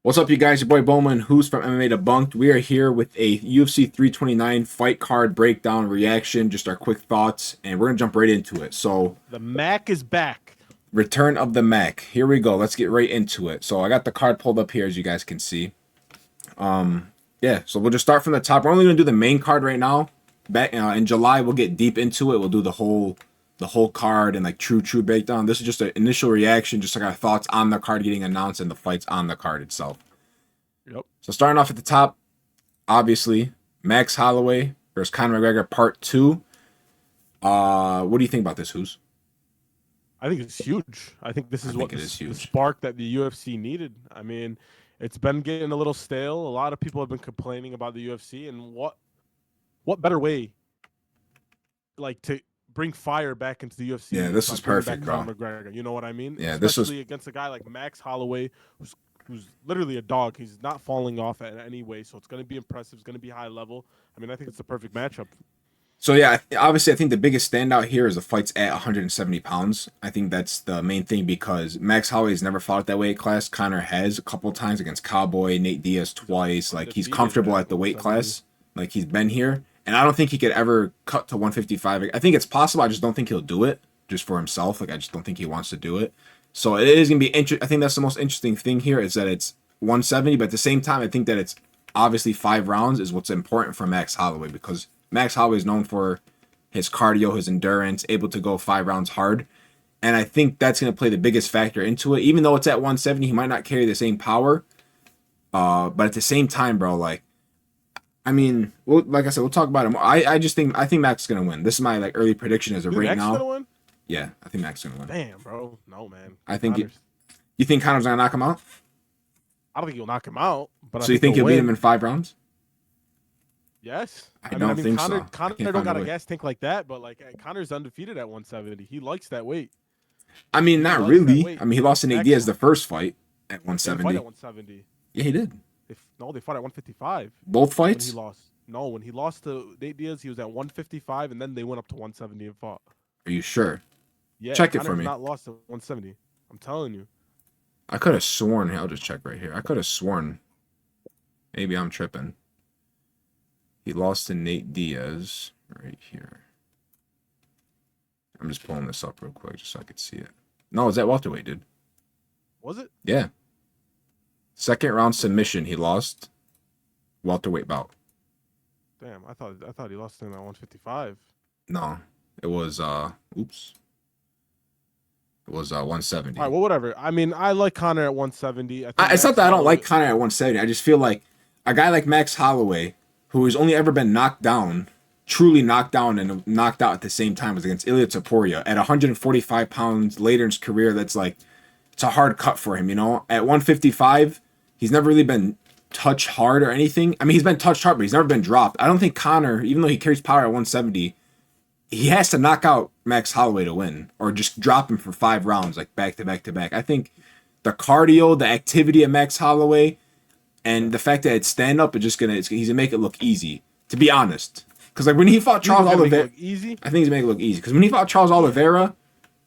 What's up, you guys? Your boy Boma and Who's from MMA Debunked. We are here with a UFC 329 fight card breakdown reaction, just our quick thoughts, and we're gonna jump right into it. So, The Mac is back. Return of the Mac. Here we go. Let's get right into it. So, I got the card pulled up here, as you guys can see. Yeah. So we'll just start from the top. We're only gonna do the main card right now. Back in July, we'll get deep into it. We'll do the whole card and like true breakdown. This is just an initial reaction, just like our thoughts on the card getting announced and the fights on the card itself. Yep. So starting off at the top, obviously, Max Holloway versus Conor McGregor Part 2. What do you think about this, Who's? I think it's huge. I think this I is think what it is the huge. spark that the UFC needed. I mean, it's been getting a little stale. A lot of people have been complaining about the UFC, and what better way, like, to bring fire back into the UFC Yeah, than this by is bringing perfect, back bro. Conor McGregor? You know what I mean? Yeah, this was Especially against a guy like Max Holloway, who's literally a dog. He's not falling off at any way, so it's going to be impressive. It's going to be high level. I mean, I think it's the perfect matchup. so yeah. Obviously, I think the biggest standout here is the fight's at 170 pounds. I think that's the main thing because Max Holloway's never fought at that weight class. Conor has a couple times against Cowboy, Nate Diaz twice. Like he's Undefeated comfortable at at the weight 170. class. Like he's been here, and I don't think he could ever cut to 155. I think it's possible. I just don't think he'll do it just for himself. Like I just don't think he wants to do it. So it is gonna be interesting. I think that's the most interesting thing here is that it's 170, but at the same time, I think that it's obviously 5 rounds is what's important for Max Holloway because Max Holloway is known for his cardio, his endurance, able to go 5 rounds hard. And I think that's going to play the biggest factor into it. Even though it's at 170, he might not carry the same power. But at the same time, bro, like, I mean, like I said, we'll talk about it more. I think Max is going to win. This is my like early prediction as of You think right Max is now. gonna win? Yeah, I think Max is going to win. Damn, bro. No, man. I think it, Connor's, you think Connor's going to knock him out? I don't think he'll knock him out, but I So you think think he'll he'll beat him win. in 5 rounds? Yes. I I don't mean, think so. I Connor can't don't find a got a way. gas tank like that, but like Connor's undefeated at 170. He likes that weight. I mean, He not likes that really. weight. I mean, he lost to Nate Max, Diaz the first fight at they didn't fight 170. at 170. Yeah, he did. No, they fought at 155 Both when he fights? lost. No, when he lost to Nate Diaz, he was at 155, and then they went up to 170 and fought. Are you sure? Yeah, Check it Connor for has me. not lost to 170. I'm telling you. I could have sworn. I'll just check right here. I could have sworn. Maybe I'm tripping. He lost to Nate Diaz right here. I'm just pulling this up real quick just so I could see it. No, it's at welterweight, dude. Was it? Yeah. Second round submission. He lost. Welterweight bout. Damn, I thought he lost to him at 155. No, it was oops. It was 170. All right, well, whatever. I mean, I like Connor at 170. I think It's not Max that I don't like Holloway. Conor at 170. I just feel like a guy like Max Holloway, who has only ever been knocked down, truly knocked down and knocked out at the same time, was against Ilya Topuria at 145 pounds later in his career. That's like it's a hard cut for him, you know. At 155, he's never really been touched hard or anything. I mean, he's been touched hard, but he's never been dropped. I don't think Conor, even though he carries power at 170, he has to knock out Max Holloway to win, or just drop him for 5 rounds, like back to back to back. I think the cardio, the activity of Max Holloway, and the fact that it's stand up, he's gonna make it look easy. To be honest, because like when he fought You think Charles he's gonna make it Oliveira, look easy? I think he's gonna make it look easy. Because when he fought Charles Oliveira,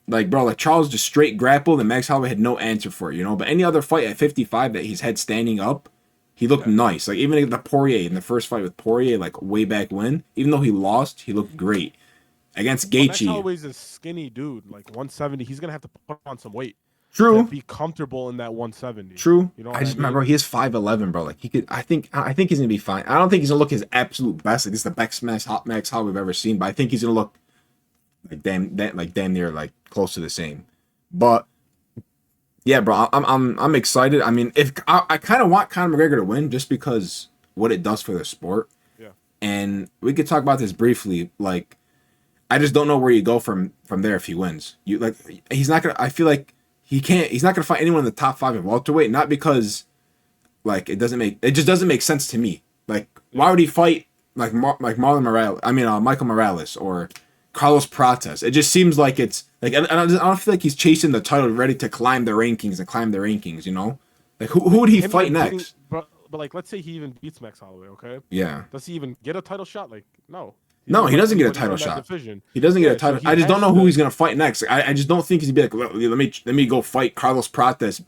like bro, like Charles just straight grappled, and Max Holloway had no answer for it, you know. But any other fight at 55 that he's had standing up, he looked Yeah. nice. Like even the Poirier in the first fight with Poirier, like way back when, even though he lost, he looked great against But Max Gaethje. Holloway's a skinny dude, like 170. He's gonna have to put on some weight to True, be comfortable in that 170. true. You know I what I just remember mean? he is 5'11", bro. Like he could. I think he's gonna be fine. I don't think he's gonna look his absolute best. Like this is the best Max Holloway we've ever seen. But I think he's gonna look like damn near like close to the same. But yeah, bro, I'm excited. I mean, if I kind of want Conor McGregor to win just because what it does for the sport. Yeah. And we could talk about this briefly. Like, I just don't know where you go from there if he wins. You like he's not gonna. I feel like he can't. He's not gonna fight anyone in the top 5 of welterweight. Not because like it just doesn't make sense to me. Like, why would he fight like Marlon Morales? I mean, Michael Morales or Carlos Prates. It just seems like it's like I don't feel like he's chasing the title, ready to climb the rankings and climb the rankings. You know, like who would he Him fight even getting, next? but like, let's say he even beats Max Holloway. Okay, Yeah. does he even get a title shot? Like, no. He's No, gonna he fight doesn't get a anybody title in that shot. division. He doesn't get a Yeah, so title. he I just don't has know who to. he's gonna fight next. I just don't think he's gonna be like, let me go fight Carlos Prates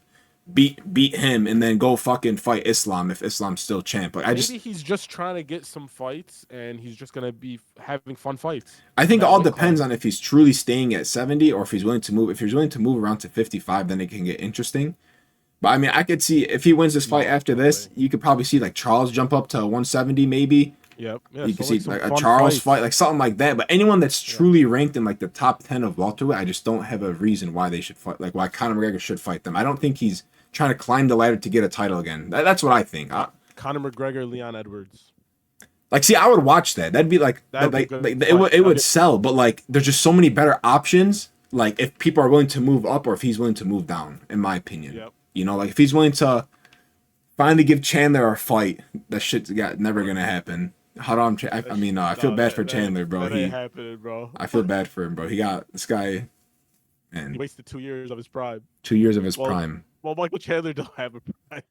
beat him and then go fucking fight Islam if Islam's still champ. Like Maybe he's just trying to get some fights, and he's just gonna be having fun fights. I In think it that all weight depends class. on if he's truly staying at 70 or if he's willing to move. If he's willing to move around to 55, then it can get interesting. But I mean, I could see if he wins this fight No, after no this, way. you could probably see like Charles jump up to 170 maybe. Yep. Yeah. You So could see like some like a fun Charles fight, fights. like something like that. But anyone that's Yeah. truly ranked in like the top 10 of welterweight, I just don't have a reason why they should fight. Like why Conor McGregor should fight them. I don't think he's trying to climb the ladder to get a title again. That's what I think. Conor McGregor, Leon Edwards. Like, see, I would watch that. That'd be like, That would be a good it would fight. it would sell. But like, there's just so many better options. Like, if people are willing to move up or if he's willing to move down, in my opinion. Yep. You know, like if he's willing to finally give Chandler a fight, that shit's never gonna happen. I mean, I feel bad for Chandler, bro. That ain't happening, bro. I feel bad for him, bro. He got this guy, He man, wasted 2 years of his prime. 2 years of his Well, prime. well, Michael Chandler don't have a prime.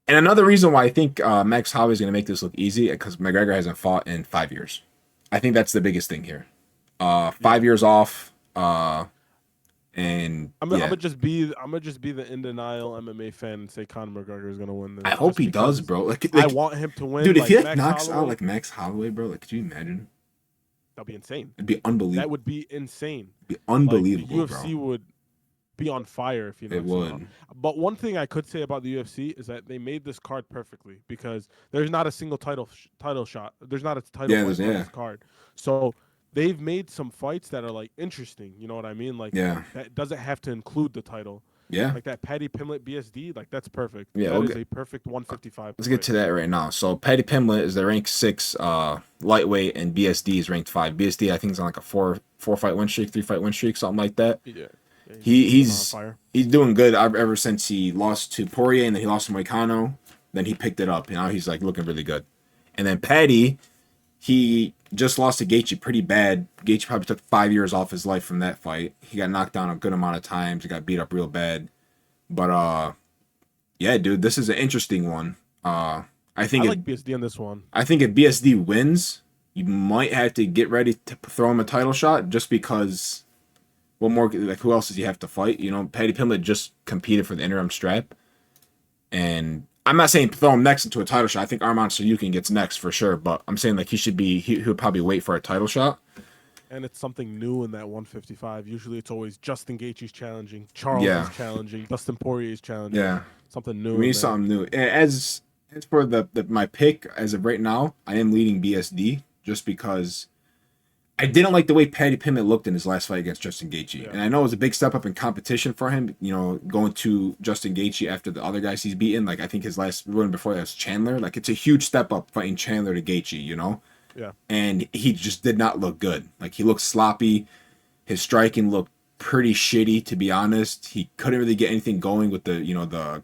And another reason why I think Max Holloway is gonna make this look easy because McGregor hasn't fought in 5 years. I think that's the biggest thing here. 5 years off. And I'm yeah. gonna just be the in denial MMA fan and say Conor McGregor is gonna win this. I hope just he does, because bro. Like, I want him to win. dude, if like he like, Max knocks out Holloway, like Max Holloway, bro, like, could you imagine? that'd be insane. It'd be unbelievable. That would be insane. It'd be Like unbelievable, the UFC bro. would be on fire if you know. It would. But one thing I could say about the UFC is that they made this card perfectly because there's not a single title shot. There's not a title Yeah, fight on yeah. this card. So they've made some fights that are like interesting. You know what I mean? Like Yeah, that doesn't have to include the title. yeah. Like that Paddy Pimlet BSD, like that's perfect. Yeah, that we'll is a perfect 155. Let's get to that right now. So Paddy Pimblett is the ranked 6 lightweight, and BSD is ranked 5. BSD I think is on like a four fight win streak, 3 fight win streak, something like that. Yeah. He's on fire. he's doing good ever since he lost to Poirier and then he lost to Moicano. Then he picked it up. You know, he's like looking really good. And then Paddy, he just lost to Gaethje pretty bad. Gaethje probably took 5 years off his life from that fight. He got knocked down a good amount of times. He got beat up real bad. But yeah, dude, this is an interesting one. I think I like BSD on this one. I think if BSD wins, you might have to get ready to throw him a title shot just because. What more? Like, who else does he have to fight? You know, Paddy Pimblett just competed for the interim strap, and I'm not saying throw him next into a title shot. I think Arman Sayukin gets next for sure, but I'm saying like he would probably wait for a title shot. And it's something new in that 155. Usually it's always Justin Gaethje's challenging, Charles Yeah. is challenging, Dustin Poirier's challenging. Yeah, Something new. we need something new. As for the my pick as of right now, I am leading BSD just because I didn't like the way Paddy Pimblett looked in his last fight against Justin Gaethje, Yeah. and I know it was a big step up in competition for him. You know, going to Justin Gaethje after the other guys he's beaten. Like I think his last win before that was Chandler. Like it's a huge step up fighting Chandler to Gaethje. You know, Yeah. and he just did not look good. Like he looked sloppy. His striking looked pretty shitty, to be honest. He couldn't really get anything going with the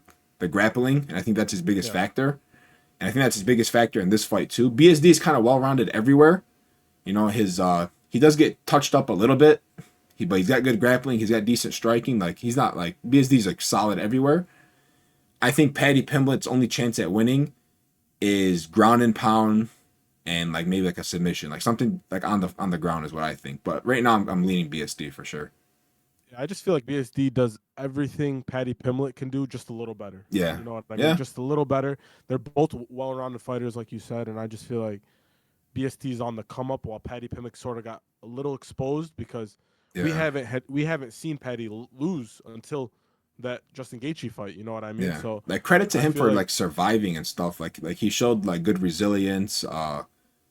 grappling, and I think that's his biggest factor. And I think that's his biggest factor in this fight too. BSD is kind of well rounded everywhere. You know, he does get touched up a little bit. But he's got good grappling. He's got decent striking. Like he's not like BSD's like solid everywhere. I think Paddy Pimblett's only chance at winning is ground and pound, and like maybe like a submission, like something like on the ground is what I think. But right now I'm leaning BSD for sure. I just feel like BSD does everything Paddy Pimblett can do, just a little better. Yeah. You know what I Yeah. mean? Just a little better. They're both well-rounded fighters, like you said, and I just feel like BSD's on the come up while Paddy Pimblett sort of got a little exposed because we haven't seen Paddy lose until that Justin Gaethje fight. You know what I mean? Yeah. So like credit to I him feel for like- like surviving and stuff. Like he showed like good resilience,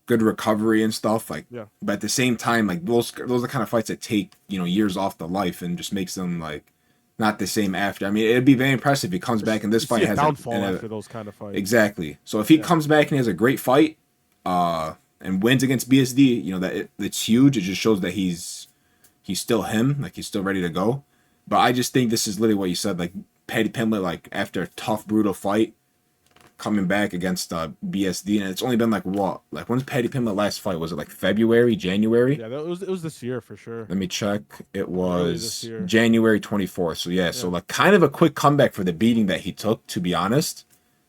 good recovery and stuff. Like, Yeah. but at the same time, like those are the kind of fights that take years off the life and just makes them like not the same after. I mean, it'd be very impressive if he comes back and this you fight see a has downfall a after those kind of fights. exactly. So if he comes back and has a great fight, and wins against BSD, it's huge. It just shows that he's still him, like he's still ready to go. But I just think this is literally what you said, like Paddy Pimblett, like after a tough, brutal fight, coming back against BSD, and it's only been like what? Like when's Paddy Pimblett last fight? Was it like February, January? Yeah, it was this year for sure. Let me check. It this was year. January 24th. So yeah, so like kind of a quick comeback for the beating that he took, to be honest.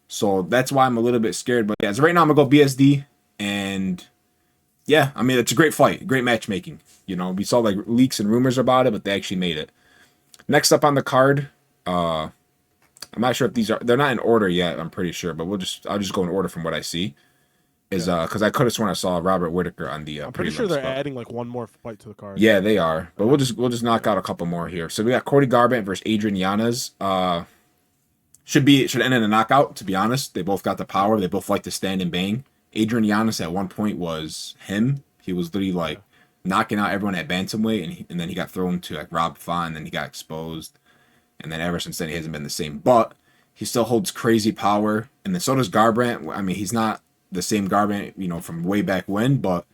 So that's why I'm a little bit scared. But yeah, so right now I'm gonna go BSD, and yeah, I mean it's a great fight, great matchmaking. We saw like leaks and rumors about it, but they actually made it. Next up on the card, I'm not sure if they're not in order yet. I'm pretty sure, but I'll just go in order from what I see. Is Yeah. because I could have sworn I saw Robert Whitaker on the I'm pretty sure prelims, they're but adding like one more fight to the card. yeah, they are. But we'll just knock Yeah. out a couple more here. So we got Cody Garbrandt versus Adrian Yanez. Should end in a knockout. To be honest, they both got the Yeah. power. They both like to stand and bang. Adrian Yanez at one point was him. He was literally Yeah. like knocking out everyone at bantamweight, and then he got thrown to like Rob Font, and then he got exposed, and then ever since then he hasn't been the same. But he still holds crazy power, and then so does Garbrandt. I mean, he's not the same Garbrandt, from way back when, but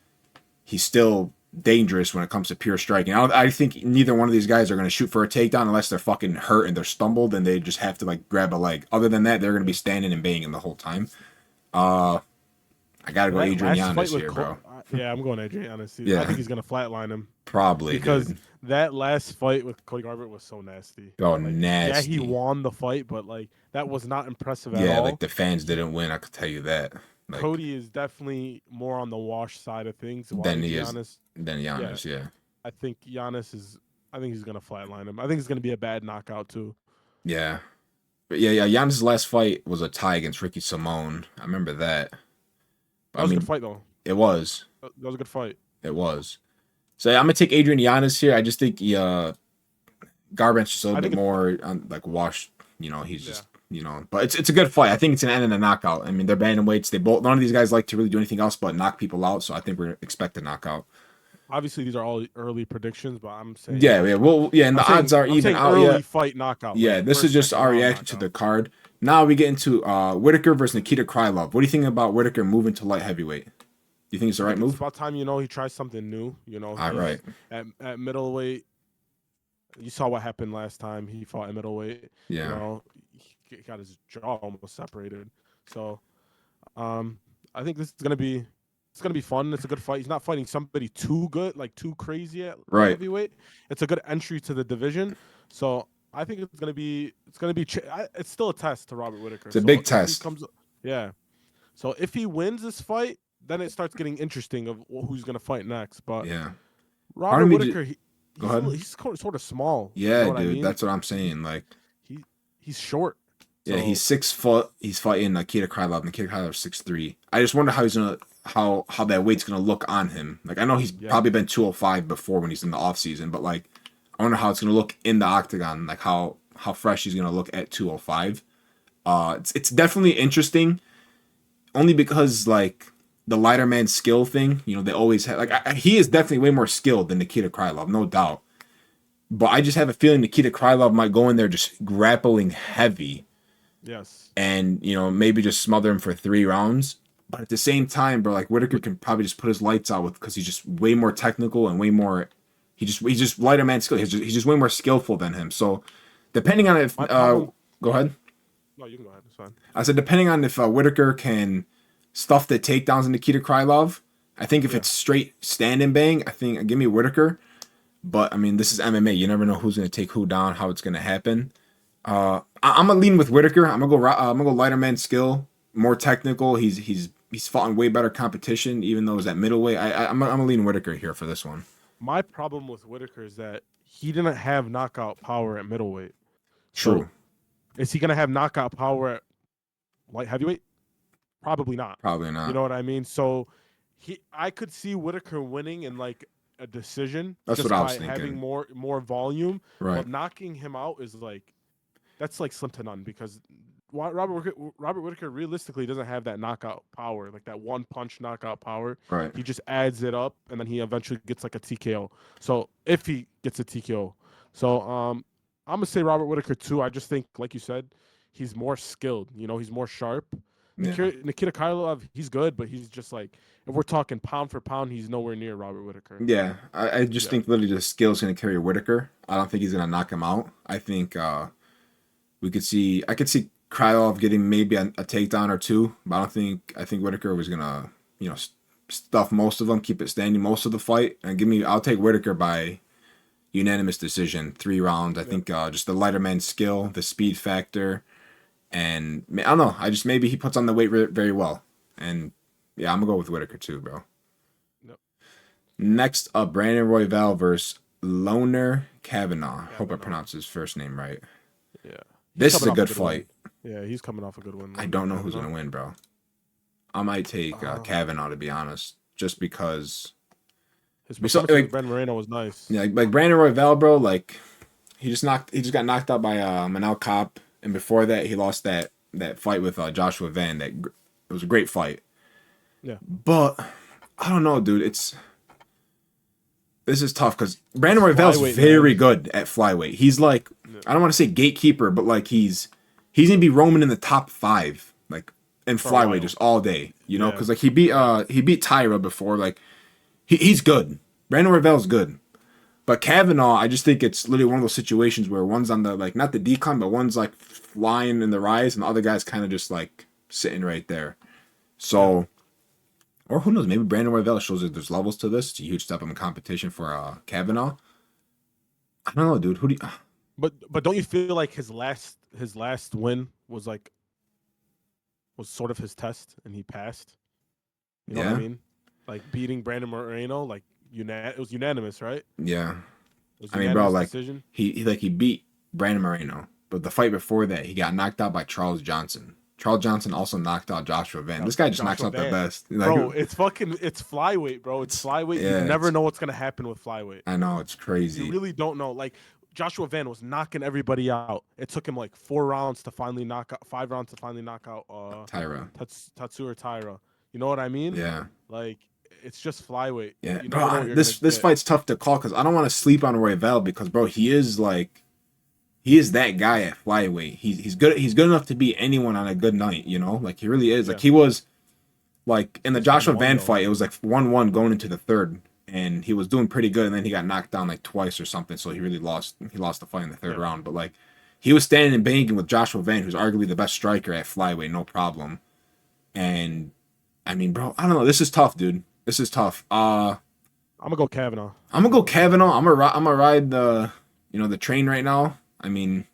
he's still dangerous when it comes to pure striking. I think neither one of these guys are going to shoot for a takedown unless they're fucking hurt and they're stumbled and they just have to like grab a leg. Other than that, they're going to be standing and banging the whole time. I got to go Adrian Yanez here, bro. Yeah, I'm going Adrian Yanez. Yeah. I think he's gonna flatline him Probably, because dude. that last fight with Cody Garbrandt was so nasty. Oh, Like, nasty. Yeah, he won the fight, but like that was not impressive at Yeah, all. like the fans didn't win. I could tell you that. Like, Cody is definitely more on the wash side of things. than he is. Giannis, Than Giannis, yeah. I think Giannis is. I think he's gonna flatline him. I think it's gonna be a bad knockout too. Yeah. But yeah. Giannis' last fight was a tie against Ricky Simone. I remember that. That was a good fight though. It was. That was a good fight. It was. So yeah, I'm gonna take Adrian Yanez here. I just think Garbrandt's just a little bit more like washed. He's just But it's a good fight. I think it's an end in a knockout. I mean, they're bantamweights. None of these guys like to really do anything else but knock people out. So I think we're expect a knockout. Obviously, these are all early predictions, but I'm saying Yeah. Well, yeah, and the odds are even out early yet. fight knockout. Yeah, like, this is just our reaction to the card. Now we get into Whitaker versus Nikita Krylov. What do you think about Whitaker moving to light heavyweight? Do you think it's the right move? It's about time he tries something new. All right. At middleweight, you saw what happened last time he fought at middleweight. Yeah. He got his jaw almost separated. So, I think this is gonna be fun. It's a good fight. He's not fighting somebody too good, like too crazy at heavyweight. It's a good entry to the division. So I think it's gonna be. It's still a test to Robert Whitaker. It's a big test. Yeah. So if he wins this fight, then it starts getting interesting of who's gonna fight next. But yeah, Robert Whitaker, he's sort of small. Yeah, dude, I mean? That's what I'm saying. Like he's short. Yeah, he's 6 foot. He's fighting Nikita Krylov. Nikita Krylov 6'3". I just wonder how he's gonna how that weight's gonna look on him. Like I know he's probably been 205 before when he's in the off season, but like I wonder how it's gonna look in the octagon. Like how fresh he's gonna look at 205. It's definitely interesting, only because like the lighter man skill thing. They always have he is definitely way more skilled than Nikita Krylov, no doubt. But I just have a feeling Nikita Krylov might go in there just grappling heavy. Yes. And, maybe just smother him for 3 rounds. But at the same time, bro, like Whitaker can probably just put his lights out because he's just way more technical and way more. He's just lighter man skill. He's just way more skillful than him. So, depending on if go ahead. No, you can go ahead. It's fine. I said depending on if Whitaker can stuff the takedowns in Nikita Krylov. I think if it's straight stand and bang, I think give me Whitaker. But I mean, this is MMA. You never know who's gonna take who down, how it's gonna happen. I'm gonna lean with Whitaker. I'm gonna go lighter man skill, more technical. He's fought in way better competition, even though it's at middleweight. I'm gonna lean Whitaker here for this one. My problem with Whitaker is that he didn't have knockout power at middleweight. True. So, is he gonna have knockout power at light heavyweight? Probably not. Probably not. You know what I mean? So I could see Whitaker winning in like a decision. That's just what I was by thinking. having more volume. Right. But knocking him out is that's like slim to none because Robert Whitaker realistically doesn't have that knockout power, like that one punch knockout power. Right. He just adds it up and then he eventually gets like a TKO. So if he gets a TKO. So I'm gonna say Robert Whitaker too. I just think, like you said, he's more skilled. He's more sharp. Yeah. Nikita Krylov, he's good, but he's just like, if we're talking pound for pound, he's nowhere near Robert Whitaker. Yeah, I just think literally the skill's going to carry Whitaker. I don't think he's going to knock him out. I think I could see Krylov getting maybe a takedown or 2, but I think Whitaker was going to, stuff most of them, keep it standing most of the fight, and I'll take Whitaker by unanimous decision, 3 rounds. I think just the lighter man skill, the speed factor. And I don't know. Maybe he puts on the weight very well. And yeah, I'm gonna go with Whitaker too, bro. Yep. Next up, Brandon Royval versus Loner Kavanaugh. Hope I pronounced his first name right. Yeah. He's This is coming a off a good good win. fight. Yeah, he's coming off a good win. I don't know who's Kavanaugh. gonna win, bro. I might take Uh, Kavanaugh to be honest, just because. his So, performance against like, Brandon Moreno was nice. yeah, like Brandon Royval, bro. Like, he just got knocked out by Manel Cop, and before that, he lost that fight with Joshua Van. It was a great fight, Yeah, but I don't know, dude. This is tough because Brandon Royval's flyweight, very man. good at flyweight. He's like, Yeah. I don't want to say gatekeeper, but like he's gonna be roaming in the top 5, like in For a while. flyweight just all day, you know? Yeah. Because like he beat Tyra before, like he's good. Brandon Royval's good, but Kavanaugh, I just think it's literally one of those situations where one's on the like not the decline, but one's like flying in the rise, and the other guy's kind of just like sitting right there. So. Or who knows? Maybe Brandon Royval shows that there's levels to this. It's a huge step up in competition for Kavanaugh. I don't know, dude. Who do you? But don't you feel like his last win was sort of his test and he passed? You know what I Yeah, mean? Like beating Brandon Moreno, like it was unanimous, right? yeah. It was I mean, bro, unanimous like decision. he beat Brandon Moreno, but the fight before that, he got knocked out by Charles Johnson. Charles Johnson also knocked out Joshua Van. This guy just knocks Joshua out the Van. best. Bro, Like, it's flyweight, bro. It's flyweight. yeah, You never know what's gonna happen with flyweight. I know it's You crazy. really don't know. Like Joshua Van was knocking everybody out. It took him like 5 rounds to finally knock out Tyra. Tatsuro Taira. You know what I mean? Yeah, Like it's just flyweight. yeah, You never know bro. what you're This gonna get. fight's tough to call because I don't want to sleep on Royval because, bro, he is that guy at flyweight. He's good. He's good enough to beat anyone on a good night. You know, like he really is. Like Yeah. he was, like in the He's Joshua 1-1 Van though. fight, it was like 1-1 going into the third, and he was doing pretty good. And then he got knocked down like twice or something, so he really lost. He lost the fight in the third Yeah. round. But like he was standing and banging with Joshua Van, who's arguably the best striker at flyweight, no problem. And I mean, bro, I don't know. This is tough, dude. This is tough. I'm gonna go Kavanaugh. I'm gonna go Kavanaugh. I'm gonna ride the train right now. I mean.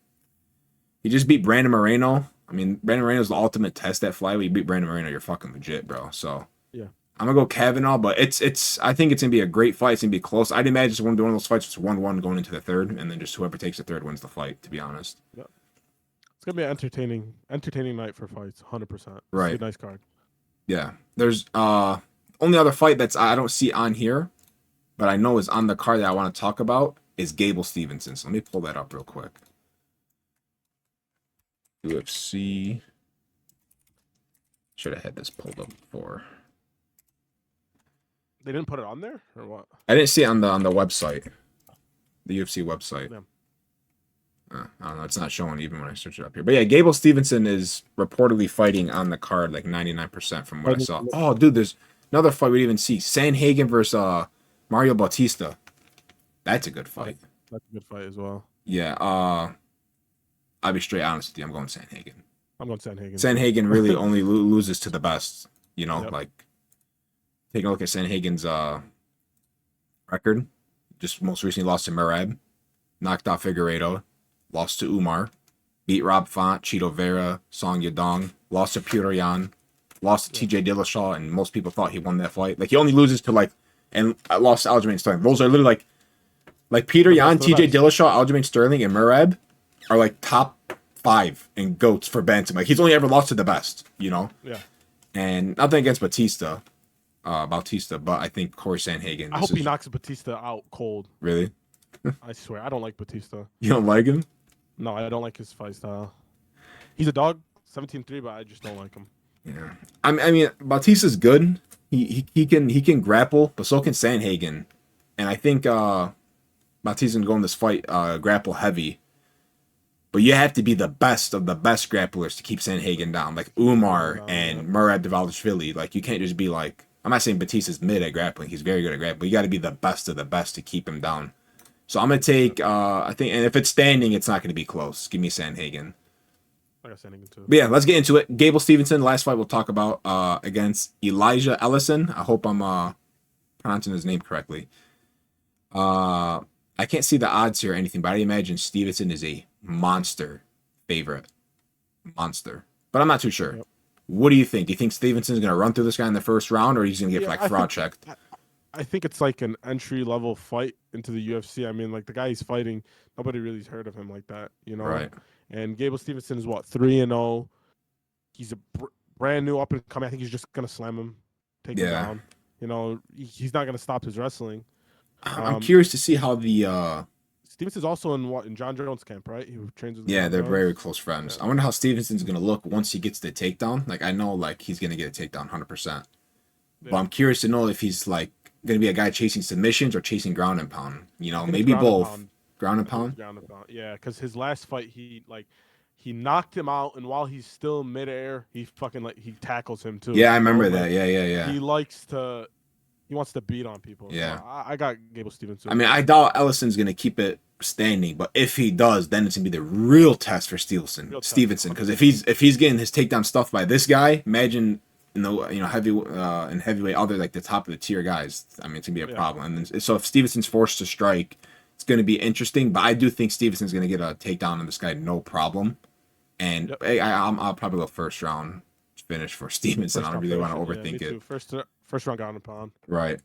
He just beat Brandon Moreno. I mean, Brandon Moreno's the ultimate test at flyweight. You beat Brandon Moreno, you're fucking legit, bro. So Yeah. I'm gonna go Kavanaugh, but it's. I think it's gonna be a great fight. It's gonna be close. I'd imagine it's one of those fights. It's 1-1 going into the third, and then just whoever takes the third wins the fight. To be honest. Yeah. It's gonna be an entertaining night for fights. 100%. Right. Nice card. Yeah. There's only other fight that's I don't see on here, but I know is on the card that I want to talk about is Gable Stevenson. So let me pull that up real quick. UFC. Should have had this pulled up before. They didn't put it on there or what? I didn't see it on the website, the UFC website. Yeah. I don't know. It's not showing even when I search it up here. But yeah, Gable Stevenson is reportedly fighting on the card like 99% from what I saw. Oh, dude, there's another fight we didn't even see. Sanhagen versus Mario Bautista. That's a good fight. That's a good fight as well. Yeah. I'll be straight honest with you. I'm going Sanhagen. I'm going Sanhagen. Sanhagen really only loses to the best. You know, Yep. like take a look at Sanhagen's record. Just most recently lost to Merab, knocked out Figueiredo, lost to Umar, beat Rob Font, Cheeto Vera, Song Yadong, lost to Petr Yan, lost to TJ Dillashaw, and most people thought he won that fight. Like he only loses to and lost to Aljamain Sterling. Those are literally like Petr Yan, TJ Dillashaw, Aljamain Sterling, and Merab are like top 5 and goats for bantam. Like he's only ever lost to the best, you know. Yeah. And nothing against Bautista, but I think Corey Sanhagen. I hope he knocks Batista out cold. Really? I swear, I don't like Batista. You don't like him? No, I don't like his fight style. He's a dog, 17-3, but I just don't like him. Yeah. I mean, Bautista's good. He can grapple, but so can Sanhagen. And I think Bautista's gonna go in this fight grapple heavy. But you have to be the best of the best grapplers to keep Sanhagen down, like Umar and Murad Dvalishvili. Like you can't just be like, I'm not saying Batista's mid at grappling. He's very good at grappling. But you got to be the best of the best to keep him down. So I'm gonna take I think, and if it's standing, it's not gonna be close. Give me Sanhagen. I got Sanhagen too. But yeah, let's get into it. Gable Stevenson, last fight we'll talk about against Elijah Ellison. I hope I'm pronouncing his name correctly. I can't see the odds here or anything, but I imagine Stevenson is a monster favorite. Monster. But I'm not too sure. Yep. What do you think? Do you think Stevenson's going to run through this guy in the first round, or he's going to get fraud checked? I think it's like an entry-level fight into the UFC. I mean, like the guy he's fighting, nobody really's heard of him like that, you know? Right. And Gable Stevenson is what, 3-0. He's a brand new up and coming. I think he's just gonna slam him, take him Yeah. down. He's not gonna stop his wrestling. I'm curious to see how the Stevenson's also in John Jones' camp, right? He trains with yeah, John they're Jones. very close friends. Yeah. I wonder how Stevenson's gonna look once he gets the takedown. Like I know like he's gonna get a takedown 100%. But I'm curious to know if he's like gonna be a guy chasing submissions or chasing ground and pound. Maybe both. Ground and pound. Ground and pound. Yeah, because his last fight, he knocked him out, and while he's still midair, he fucking he tackles him too. Yeah, I remember that. Yeah. He wants to beat on people. Yeah. So I got Gable Stevenson. I mean, I doubt Ellison's gonna keep it standing, but if he does, then it's gonna be the real test for Stevenson. Because if he's getting his takedown stuff by this guy, imagine in the in heavyweight, other like the top of the tier guys. I mean, it's gonna be a problem. And then, so if Stevenson's forced to strike, it's gonna be interesting. But I do think Stevenson's gonna get a takedown on this guy, no problem. And I'll probably go first round finish for Stevenson. I don't really want to overthink it. First round ground and pound. Right.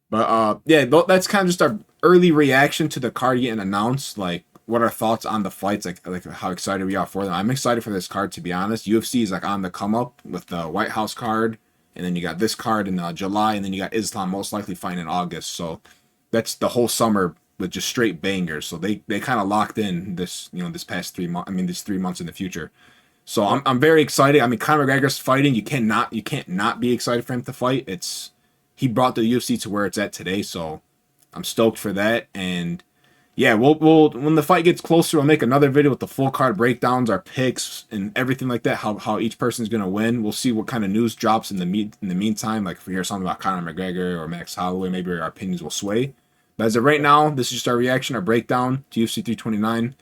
But that's kind of just our early reaction to the card getting announced. Like, what are our thoughts on the fights? Like how excited we are for them. I'm excited for this card, to be honest. UFC is like on the come up with the White House card, and then you got this card in July, and then you got Islam most likely fighting in August. So that's the whole summer with just straight bangers. So they kind of locked in this this past 3 months. I mean, these 3 months in the future. So I'm very excited. I mean, Conor McGregor's fighting. You can't not be excited for him to fight. He brought the UFC to where it's at today. So I'm stoked for that. And yeah, we'll when the fight gets closer, we'll make another video with the full card breakdowns, our picks, and everything like that. How each person's gonna win. We'll see what kind of news drops in the meantime. Like if we hear something about Conor McGregor or Max Holloway, maybe our opinions will sway. But as of right now, this is just our reaction, our breakdown to UFC 329. You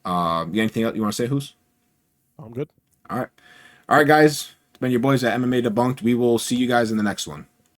got anything else you want to say, Who's? I'm good. All right, guys. It's been your boys at MMA Debunked. We will see you guys in the next one.